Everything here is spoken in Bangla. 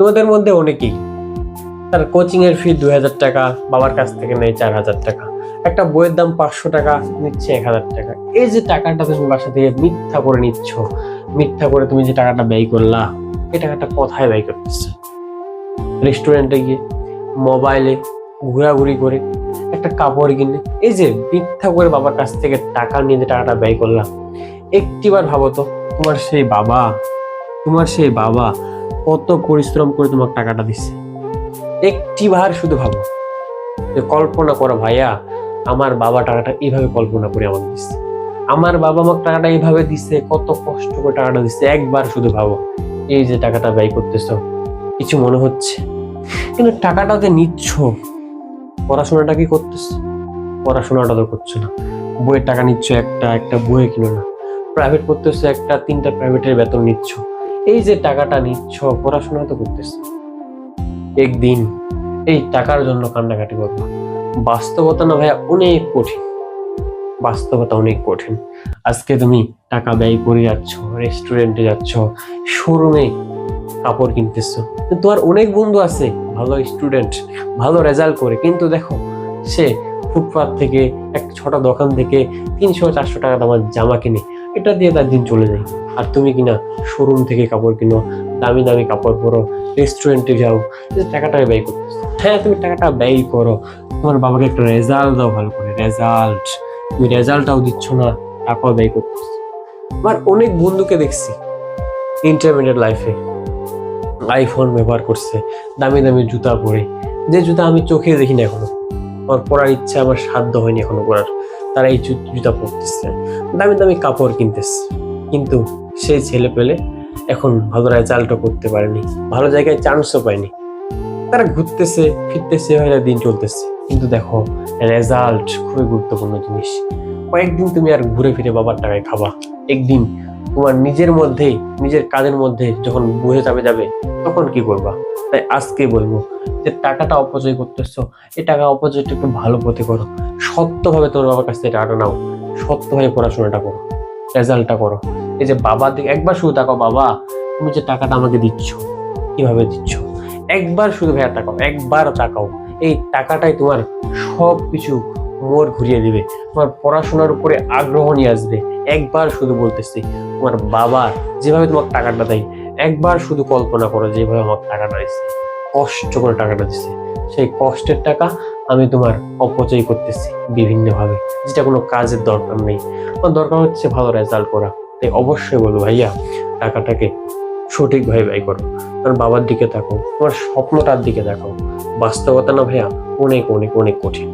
তোমাদের মধ্যে অনেকেই তার কোচিং এর ফি 2000 টাকা, বাবার কাছ থেকে নেয় 4000 টাকা, একটা বইয়ের দাম 500 টাকা, নিচ্ছে 1000 টাকা। এই যে টাকাটা তুমি বাসা থেকে মিথ্যা করে নিচ্ছ, মিথ্যা করে তুমি যে টাকাটা ব্যয় করলা, এই টাকাটা কোথায় ব্যয় করতেছো? রেস্টুরেন্টে গিয়ে, মোবাইলে, ঘোরাঘুরি করে, একটা কাপড় কিনে। এই যে মিথ্যা করে বাবার কাছ থেকে টাকা নিয়ে যে টাকাটা ব্যয় করলাম, একটিবার ভাবো তো তোমার সেই বাবা কত পরিশ্রম করে তোমার টাকাটা দিচ্ছে। একটিবার শুধু ভাবো, যে কল্পনা করো ভাইয়া, আমার বাবা টাকাটা এইভাবে কল্পনা করে আমাকে দিচ্ছে, আমার বাবা আমাকে টাকাটা এইভাবে দিচ্ছে, কত কষ্ট করে টাকাটা দিচ্ছে। একবার শুধু ভাবো, এই যে টাকাটা ব্যয় করতেছো, কিছু মনে হচ্ছে? কিন্তু টাকাটা যে নিচ্ছ, পড়াশোনাটা কি করতেছো? পড়াশোনাটা তো করছো না। বইয়ের টাকা নিচ্ছ, একটা বই কিনো না। প্রাইভেট করতেছো, 3টা প্রাইভেটের বেতন নিচ্ছ। এই যে টাকাটা নিচ্ছ, পড়াশোনা তো করতেছো। একদিন এই টাকার জন্য কান্নাকাটি করবো। বাস্তবতা না ভাইয়া অনেক কঠিন, বাস্তবতা অনেক কঠিন। আজকে তুমি টাকা ব্যয় করে যাচ্ছ, রেস্টুরেন্টে যাচ্ছ, শোরুমে কাপড় কিনতেছো। তোমার অনেক বন্ধু আছে ভালো স্টুডেন্ট, ভালো রেজাল্ট করে, কিন্তু দেখো সে ফুটপাথ থেকে একটা ছোট দোকান থেকে 300-400 টাকা দামের জামা কিনে, এটা দিয়ে তার দিন চলে যায়। আর তুমি কিনা শোরুম থেকে কাপড় কিনো, দামি দামি কাপড় পরো, রেস্টুরেন্টে যাও, টাকাটা ব্যয় করতেছো। হ্যাঁ, তুমি টাকাটা ব্যয় করো, তোমার বাবাকে একটা রেজাল্ট দাও, ভালো করে রেজাল্ট। তুমি রেজাল্টটাও দিচ্ছ না, টাকাও ব্যয় করতেছো। আমার অনেক বন্ধুকে দেখছি ইন্টারমিডিয়েট লাইফে আইফোন ব্যবহার করছে, দামি দামি জুতা পরে, যে জুতা আমি চোখে দেখি না এখনো, আমার পরার ইচ্ছা আমার সাধ্য হয়নি এখনো পরার, তারা এই জুতা পরতেছে, দামি দামি কাপড় কিনতেছে। কিন্তু সেই ছেলে পেলে এখন ভালো রেজাল্টও করতে পারেনি, ভালো জায়গায় চান্সও পায়নি। তারা ঘুরতেছে ফিরতেছে, হয়তো দিন চলতেছে। কিন্তু দেখো, রেজাল্ট খুবই গুরুত্বপূর্ণ জিনিস। কয়েকদিন তুমি আর ঘুরে ফিরে বাবার টাকায় খাবা, একদিন তোমার নিজের মধ্যেই, নিজের কাজের মধ্যে যখন বুঝে যাবে তখন কি করবা? তাই আজকে বলবো যে টাকাটা অপচয় করতেছো, এই টাকা অপচয়টা একটু ভালো পথে করো। সত্যভাবে তোমার বাবার কাছ থেকে টাকা নাও, সত্যভাবে পড়াশোনাটা করো, রেজাল্টটা করো। এই যে বাবার দিকে একবার শুধু তাকাও, বাবা তুমি যে টাকাটা আমাকে দিচ্ছ, কিভাবে দিচ্ছ? একবার শুধু ভাইয়া তাকাও, একবার তাকাও। এই টাকাটাই তোমার সব কিছু মোড় ঘুরিয়ে দিবে, তোমার পড়াশোনার উপরে আগ্রহ নিয়ে আসবে। একবার শুধু বলতেছি, তোমার বাবা যেভাবে তোমাকে টাকাটা দেয়, একবার শুধু কল্পনা করো যেভাবে আমাকে টাকাটা দিচ্ছে, কষ্ট করে টাকাটা দিচ্ছে। সেই কষ্টের টাকা আমি তোমার অপচয় করতেছি বিভিন্ন ভাবে, যেটা কোনো কাজের দরকার নেই। আমার দরকার হচ্ছে ভালো রেজাল্ট করা। তাই অবশ্যই বলবো ভাইয়া, টাকাটাকে সঠিকভাবে ব্যয় করো। কারণ বাবার দিকে তাকাও, তোমার স্বপ্নটার দিকে তাকাও। বাস্তবতা না ভাইয়া অনেক অনেক অনেক কঠিন।